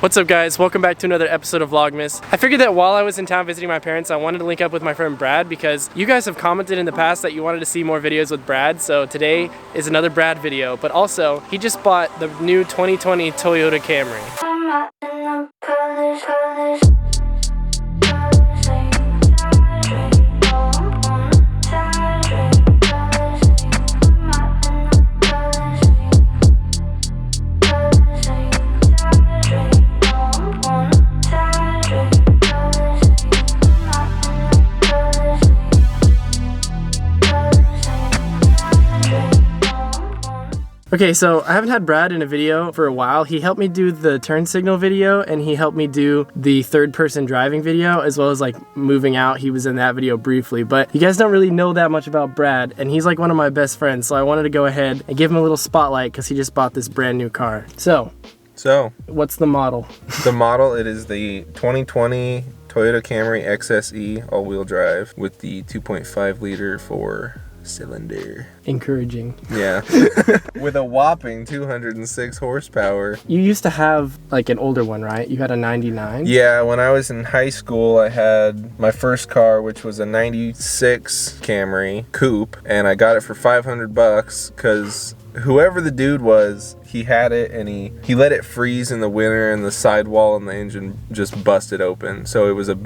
What's up guys, welcome back to another episode of Vlogmas. I figured that while I was in town visiting my parents, I wanted to link up with my friend Brad because you guys have commented in the past that you wanted to see more videos with Brad, so today is another Brad video, but also he just bought the new 2020 Toyota Camry. Okay, so I haven't had Brad in a video for a while. He helped me do the turn signal video and he helped me do the third person driving video as well as like moving out. He was in that video briefly, but you guys don't really know that much about Brad and he's like one of my best friends. So I wanted to go ahead and give him a little spotlight because he just bought this brand new car. So what's the model? The model, it is the 2020 Toyota Camry XSE all-wheel drive with the 2.5 liter 4-cylinder. Encouraging. Yeah. With a whopping 206 horsepower. You used to have like an older one, right? You had a 99? Yeah, when I was in high school, I had my first car, which was a 96 Camry Coupe, and I got it for 500 bucks because whoever the dude was, he had it and he let it freeze in the winter and the sidewall and the engine just busted open. So it was a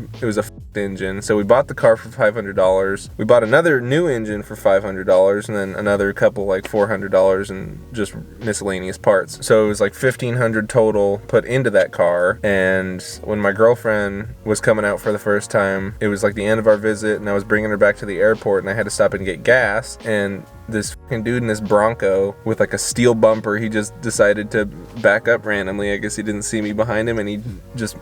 engine. So we bought the car for $500. We bought another new engine for $500 and then another couple like $400 and just miscellaneous parts. So it was like $1,500 total put into that car. And when my girlfriend was coming out for the first time, it was like the end of our visit and I was bringing her back to the airport and I had to stop and get gas, and this fucking dude in this Bronco with like a steel bumper, he just decided to back up randomly. I guess he didn't see me behind him and he just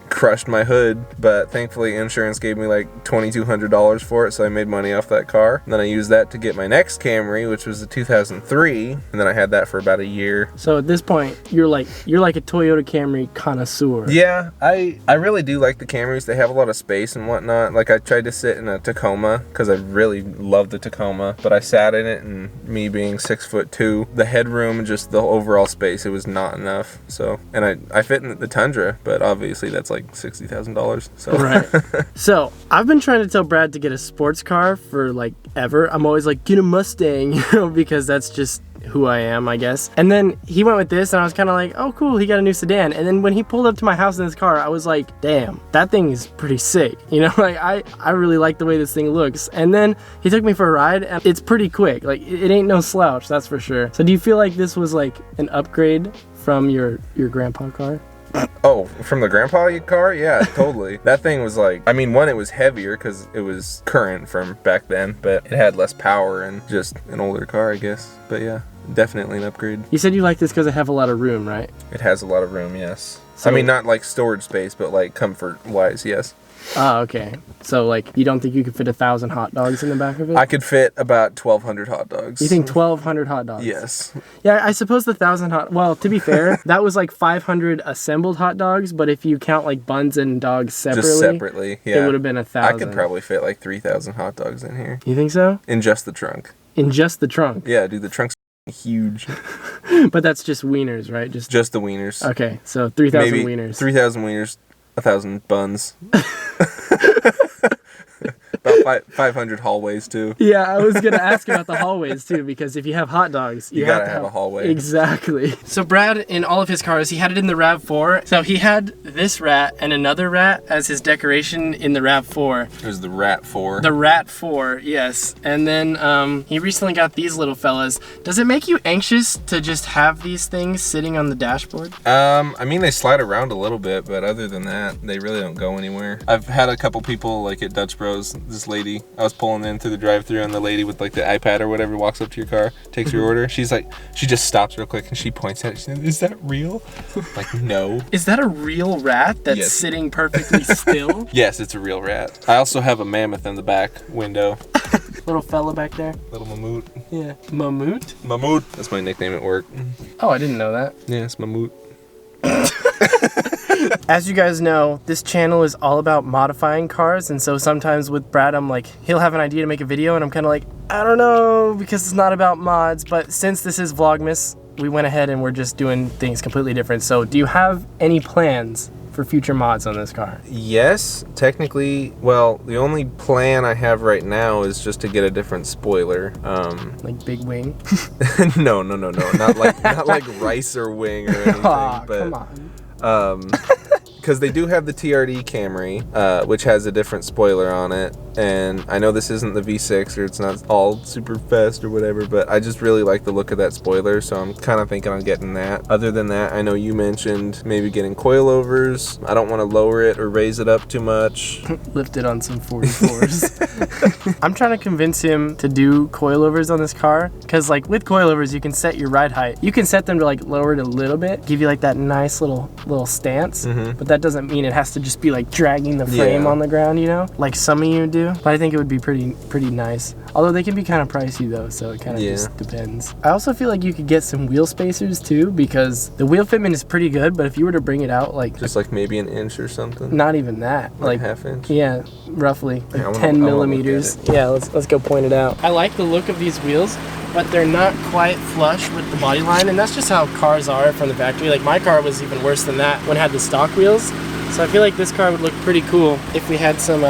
crushed my hood, but thankfully insurance gave me like $2,200 for it, so I made money off that car. And then I used that to get my next Camry, which was a 2003, and then I had that for about a year. So at this point, you're like a Toyota Camry connoisseur. Yeah, I really do like the Camrys. They have a lot of space and whatnot. Like I tried to sit in a Tacoma because I really love the Tacoma, but I sat in it and me being 6'2", the headroom and just the overall space, it was not enough. So, and I fit in the Tundra, but obviously that's like $60,000. So. Right. So I've been trying to tell Brad to get a sports car for like ever. I'm always like, get a Mustang, you know, because that's just who I am, I guess. And then he went with this and I was kind of like, oh cool, he got a new sedan. And then when he pulled up to my house in this car, I was like, damn, that thing is pretty sick. You know, like I really like the way this thing looks. And then he took me for a ride and it's pretty quick. Like it ain't no slouch, that's for sure. So do you feel like this was like an upgrade from your grandpa car? Oh, from the grandpa car? Yeah, totally. That thing was like, I mean, one, it was heavier because it was current from back then, but it had less power and just an older car, I guess. But yeah, definitely an upgrade. You said you like this because it have a lot of room, right? It has a lot of room, yes. So, I mean, not like storage space, but like comfort-wise, yes. Oh, okay. So, like, you don't think you could fit 1,000 hot dogs in the back of it? I could fit about 1,200 hot dogs. You think 1,200 hot dogs? Yes. Yeah, I suppose the 1,000 hot... Well, to be fair, that was like 500 assembled hot dogs, but if you count, like, buns and dogs separately... Just separately, yeah. It would have been 1,000. I could probably fit, like, 3,000 hot dogs in here. You think so? In just the trunk. In just the trunk? Yeah, dude, the trunk's huge. But that's just wieners, right? Just the wieners. Okay, so 3,000 wieners. 3,000 wieners, 1,000 buns. About 500 hallways too. Yeah, I was gonna ask about the hallways too, because if you have hot dogs, you gotta have a hallway. Exactly. So Brad, in all of his cars, he had it in the RAV4. So he had this rat and another rat as his decoration in the RAV4. It was the Rat 4. The Rat 4, yes. And then he recently got these little fellas. Does it make you anxious to just have these things sitting on the dashboard? I mean, they slide around a little bit, but other than that, they really don't go anywhere. I've had a couple people like at Dutch Bros. This lady, I was pulling in through the drive-thru and the lady with like the iPad or whatever walks up to your car, takes your order. She's like, she just stops real quick and she points at it. She says, "Is that real?" Like, no. Is that a real rat that's sitting perfectly still? Yes, it's a real rat. I also have a mammoth in the back window. Little fella back there. Little Mammut. Yeah. Mammut? Mammut. That's my nickname at work. Oh, I didn't know that. Yeah, it's Mammut. As you guys know, this channel is all about modifying cars, and so sometimes with Brad, I'm like, he'll have an idea to make a video, and I'm kind of like, I don't know, because it's not about mods, but since this is Vlogmas, we went ahead and we're just doing things completely different. So do you have any plans for future mods on this car? Yes, technically. Well, the only plan I have right now is just to get a different spoiler. Like big wing? No, not like ricer wing or anything. But come on. Because they do have the TRD Camry, which has a different spoiler on it. And I know this isn't the V6 or it's not all super fast or whatever, but I just really like the look of that spoiler, so I'm kind of thinking on getting that. Other than that, I know you mentioned maybe getting coilovers. I don't want to lower it or raise it up too much. Lift it on some 44s. I'm trying to convince him to do coilovers on this car, because like with coilovers, you can set your ride height. You can set them to like lower it a little bit, give you like that nice little stance, but that doesn't mean it has to just be like dragging the frame on the ground, you know, like some of you do. But I think it would be pretty nice. Although they can be kind of pricey though, so it kind of just depends. I also feel like you could get some wheel spacers too, because the wheel fitment is pretty good, but if you were to bring it out like just like maybe an inch or something. Not even that. Like half inch. Yeah, roughly like 10 millimeters. Yeah, let's go point it out. I like the look of these wheels, but they're not quite flush with the body line, and that's just how cars are from the factory. Like my car was even worse than that when it had the stock wheels. So I feel like this car would look pretty cool if we had some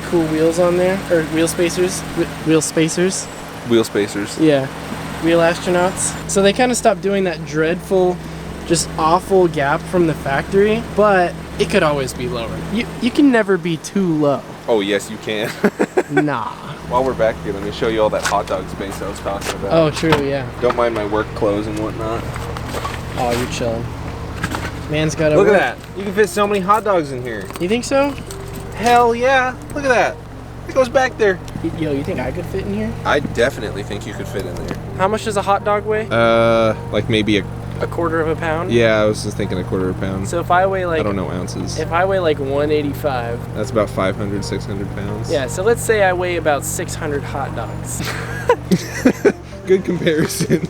cool wheels on there, or wheel spacers. Wheel spacers. Wheel spacers. Yeah, wheel astronauts. So they kind of stopped doing that dreadful, just awful gap from the factory, but it could always be lower. You can never be too low. Oh yes, you can. Nah. While we're back here, let me show you all that hot dog space I was talking about. Oh, true, yeah. Don't mind my work clothes and whatnot. Oh, you're chilling. Man's got a Look at that. You can fit so many hot dogs in here. You think so? Hell yeah. Look at that. It goes back there. Yo, you think I could fit in here? I definitely think you could fit in there. How much does a hot dog weigh? Like maybe a quarter of a pound? Yeah, I was just thinking a quarter of a pound. So if I weigh like... I don't know ounces. If I weigh like 185... That's about 500, 600 pounds. Yeah, so let's say I weigh about 600 hot dogs. Good comparison.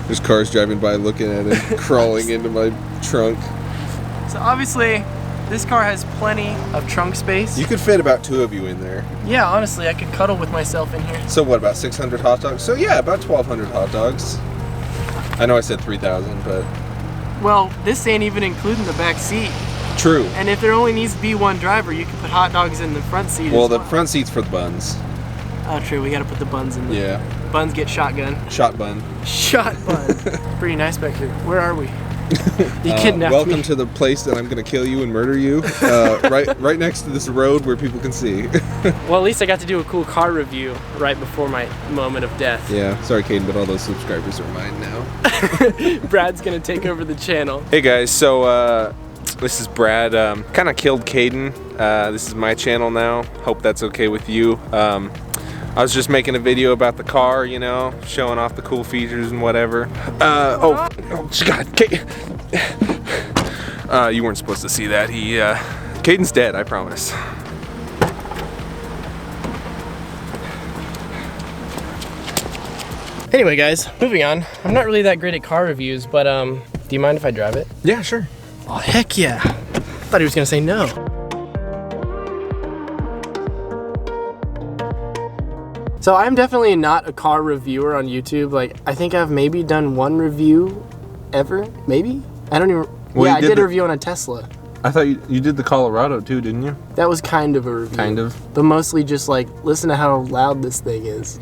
There's cars driving by looking at it, crawling into my trunk. So obviously, this car has plenty of trunk space. You could fit about 2 of you in there. Yeah, honestly, I could cuddle with myself in here. So what, about 600 hot dogs? So yeah, about 1,200 hot dogs. I know I said 3,000, but... Well, this ain't even including the back seat. True. And if there only needs to be one driver, you can put hot dogs in the front seat. Well, the front seat's for the buns. Oh, true. We gotta put the buns in there. Yeah. Buns get shotgun. Shot bun. Shot bun. Pretty nice back here. Where are we? You kidnapped me. Welcome to the place that I'm gonna kill you and murder you. Right next to this road where people can see. Well, at least I got to do a cool car review right before my moment of death. Yeah. Sorry, Kaidan, but all those subscribers are mine now. Brad's gonna take over the channel. Hey guys, so this is Brad. Kind of killed Kaidan. This is my channel now. Hope that's okay with you. I was just making a video about the car, you know, showing off the cool features and whatever. Oh God, you weren't supposed to see that. Kaidan's dead, I promise. Anyway, guys, moving on. I'm not really that great at car reviews, but do you mind if I drive it? Yeah, sure. Oh, heck yeah. Thought he was gonna say no. So I'm definitely not a car reviewer on YouTube. Like, I think I've maybe done one review ever, maybe? I don't even, well, yeah, I did a review on a Tesla. I thought you did the Colorado too, didn't you? That was kind of a review. Kind of. But mostly just like, listen to how loud this thing is.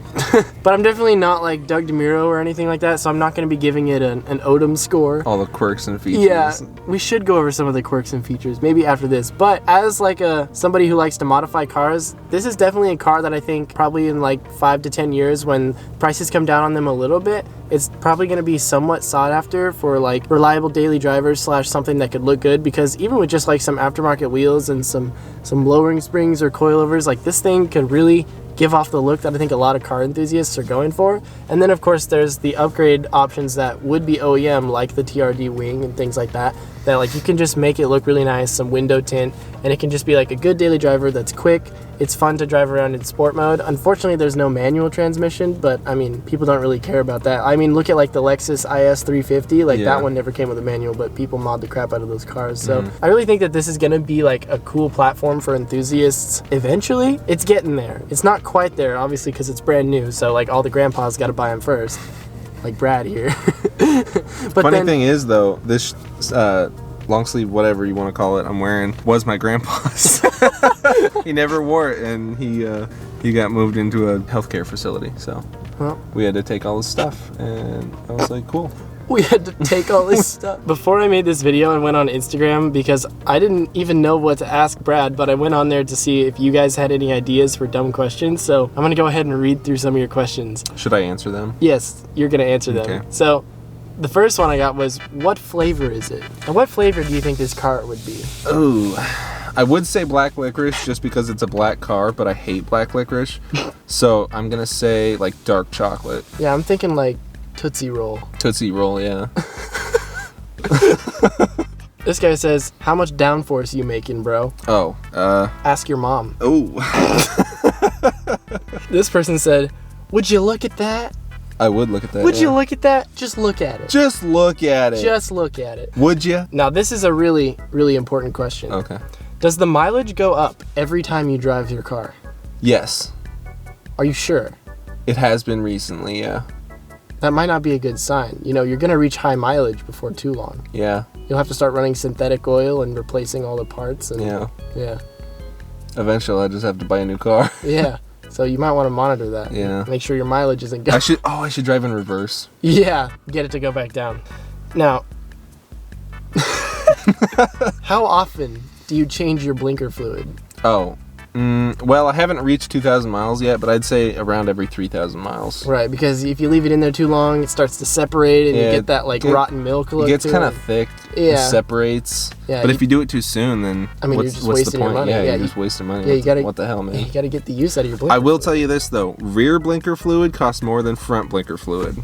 But I'm definitely not like Doug DeMuro or anything like that, so I'm not going to be giving it an Odom score. All the quirks and features. Yeah, we should go over some of the quirks and features, maybe after this. But as like somebody who likes to modify cars, this is definitely a car that I think probably in like 5 to 10 years when prices come down on them a little bit, it's probably going to be somewhat sought after for like reliable daily drivers / something that could look good, because even with just like some aftermarket wheels and some lowering springs or coilovers, like this thing could really give off the look that I think a lot of car enthusiasts are going for. And then of course there's the upgrade options that would be OEM, like the TRD wing and things like that like you can just make it look really nice, some window tint, and it can just be like a good daily driver that's quick. It's fun to drive around in sport mode. Unfortunately, there's no manual transmission, but I mean, people don't really care about that. I mean, look at like the Lexus IS 350, like that one never came with a manual, but people mod the crap out of those cars. So I really think that this is gonna be like a cool platform for enthusiasts eventually. It's getting there. It's not quite there, obviously, because it's brand new, so like all the grandpas gotta buy them first. like Brad here. But Funny thing is, though, this long sleeve, whatever you want to call it, I'm wearing was my grandpa's. He never wore it, and he got moved into a healthcare facility, so we had to take all his stuff, and I was like, cool. We had to take all this stuff. Before I made this video, I went on Instagram because I didn't even know what to ask Brad, but I went on there to see if you guys had any ideas for dumb questions. So I'm going to go ahead and read through some of your questions. Should I answer them? Yes, you're going to answer them. Okay. So the first one I got was, what flavor is it? And what flavor do you think this car would be? Ooh, I would say black licorice just because it's a black car, but I hate black licorice. So I'm going to say like dark chocolate. Yeah, I'm thinking like Tootsie Roll. Tootsie Roll, yeah. This guy says, how much downforce you making, bro? Oh, Ask your mom. Oh. This person said, would you look at that? I would look at that. Would you look at that? Just look at it. Just look at it. Just look at it. Would you? Now, this is a really, really important question. Okay. Does the mileage go up every time you drive your car? Yes. Are you sure? It has been recently, yeah. That might not be a good sign. You know, you're going to reach high mileage before too long. Yeah. You'll have to start running synthetic oil and replacing all the parts. And, Yeah. Yeah. Eventually, I just have to buy a new car. Yeah. So you might want to monitor that. Yeah. Make sure your mileage isn't going. I should drive in reverse. Yeah. Get it to go back down. Now, how often do you change your blinker fluid? Oh. Well, I haven't reached 2,000 miles yet, but I'd say around every 3,000 miles. Right, because if you leave it in there too long, it starts to separate and you get that like rotten milk look. It gets to kind of thick. Yeah. It separates. Yeah, but if you do it too soon, then I mean, what's the your point? money. Yeah, Yeah, you're just wasting money. Yeah, you gotta. What the hell, man? You gotta get the use out of your blinker. I will tell you this though: rear blinker fluid costs more than front blinker fluid.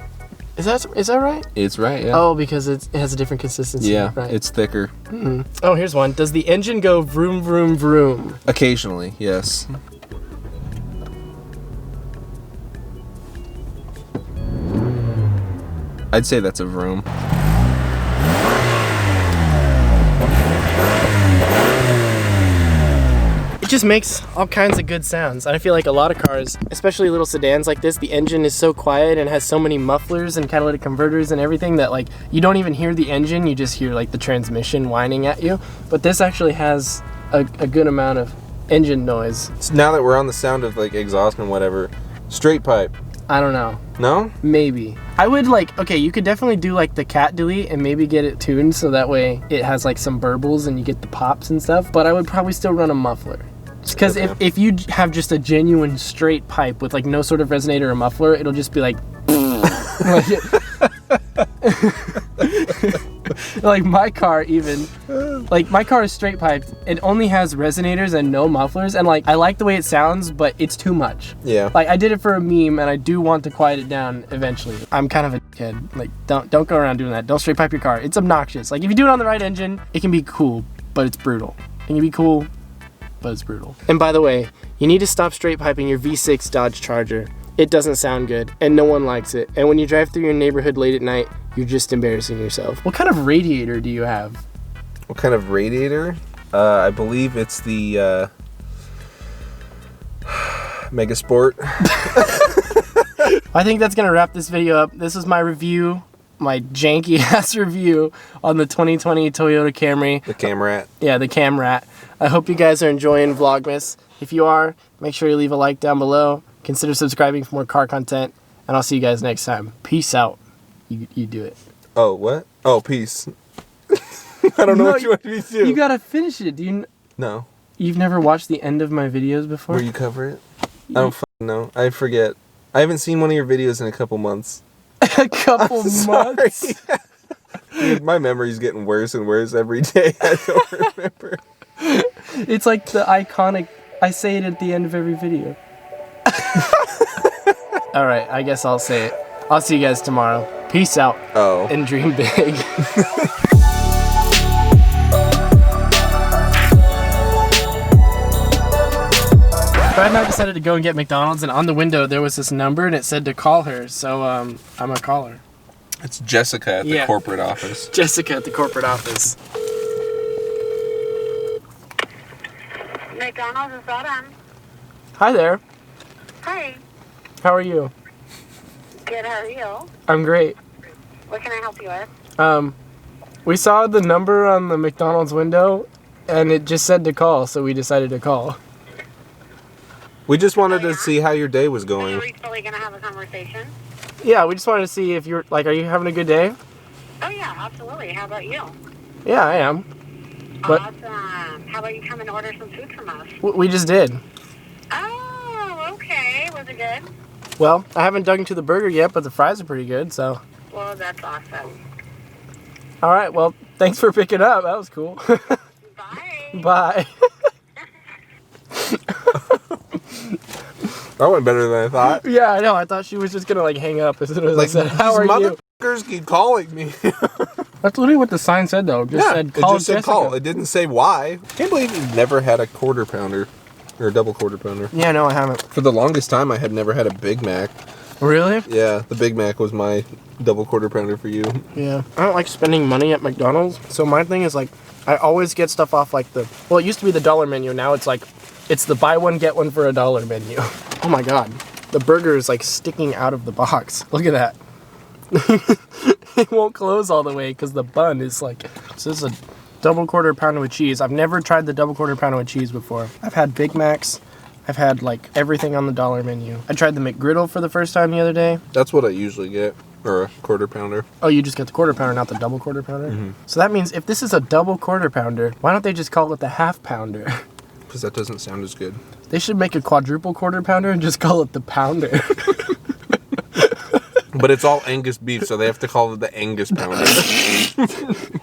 Is that right? It's right. Yeah. Oh, because it has a different consistency. Yeah, right. it's thicker. Mm-hmm. Oh, here's one. Does the engine go vroom vroom vroom? Occasionally, yes. I'd say that's a vroom. It just makes all kinds of good sounds. I feel like a lot of cars, especially little sedans like this, the engine is so quiet and has so many mufflers and catalytic converters and everything that like you don't even hear the engine, you just hear like the transmission whining at you. But this actually has a good amount of engine noise. So now that we're on the sound of like exhaust and whatever, straight pipe. I don't know. No? Maybe. I would like, okay, you could definitely do like the cat delete and maybe get it tuned so that way it has like some burbles and you get the pops and stuff, but I would probably still run a muffler. Because if you have just a genuine straight pipe with like no sort of resonator or muffler, it'll just be like like my car even, like my car is straight piped. It only has resonators and no mufflers, and like I like the way it sounds, but it's too much. Yeah. Like I did it for a meme, and I do want to quiet it down eventually. I'm kind of a kid. Like don't go around doing that. Don't straight pipe your car. It's obnoxious. Like if you do it on the right engine, it can be cool, but it's brutal. It can be cool, but it's brutal. And by the way, you need to stop straight piping your V6 Dodge Charger. It doesn't sound good, and no one likes it. And when you drive through your neighborhood late at night, you're just embarrassing yourself. What kind of radiator do you have? What kind of radiator? I believe it's the Megasport. I think that's gonna wrap this video up. This was my review, my janky ass review on the 2020 Toyota Camry. The Camrat. Yeah, the Camrat. I hope you guys are enjoying Vlogmas. If you are, make sure you leave a like down below. Consider subscribing for more car content, and I'll see you guys next time. Peace out. You do it. Oh, what? Oh, peace. I don't know what you want me to do. You gotta finish it. No. You've never watched the end of my videos before? Where you cover it? I don't fucking know. I forget. I haven't seen one of your videos in a couple months. A couple months? Dude, my memory's getting worse and worse every day. I don't remember. It's like the iconic, I say it at the end of every video. Alright, I guess I'll say it. I'll see you guys tomorrow. Peace out. Oh. And dream big. Brad and I decided to go and get McDonald's, and on the window there was this number and it said to call her, so I'm gonna call her. It's Jessica at the corporate office. Jessica at the corporate office. McDonald's is Odom. Hi there. Hi. How are you? Good, how are you? I'm great. What can I help you with? We saw the number on the McDonald's window, and it just said to call, so we decided to call. We just wanted to see how your day was Are going. we really going to have a conversation? Yeah, we just wanted to see if you're, like, are you having a good day? Oh, yeah, absolutely. How about you? Yeah, I am. But Awesome. How about you come and order some food from us? we just did. Oh, okay. Was it good? Well, I haven't dug into the burger yet, but the fries are pretty good, so. Well, that's awesome. All right, well, thanks for picking up. That was cool. Bye. Bye. That went better than I thought. Yeah, I know. I thought she was just going to, like, hang up as soon as I Like, said, how are these you? motherfuckers keep calling me. That's literally what the sign said, though. It just said, call it just said Jessica. call. It didn't say why. Can't believe you've never had a quarter pounder. Or a double quarter pounder. Yeah, no, I haven't. For the longest time, I had never had a Big Mac. Really? Yeah, the Big Mac was my double quarter pounder for you. Yeah. I don't like spending money at McDonald's. So my thing is, like, I always get stuff off, like, well, it used to be the $1 menu. Now it's, like, it's the buy one, get one for $1 menu. Oh, my God. The burger is, like, sticking out of the box. Look at that. It won't close all the way because the bun is, like, so this is a double quarter pounder with cheese. I've never tried the double quarter pounder with cheese before. I've had Big Macs. I've had, like, everything on the $1 menu. I tried the McGriddle for the first time the other day. That's what I usually get. Or a quarter pounder. Oh, you just get the quarter pounder, not the double quarter pounder? Mm-hmm. So that means if this is a double quarter pounder, why don't they just call it the half pounder? Because that doesn't sound as good. They should make a quadruple quarter pounder and just call it the pounder. But it's all Angus beef, so they have to call it the Angus pounder.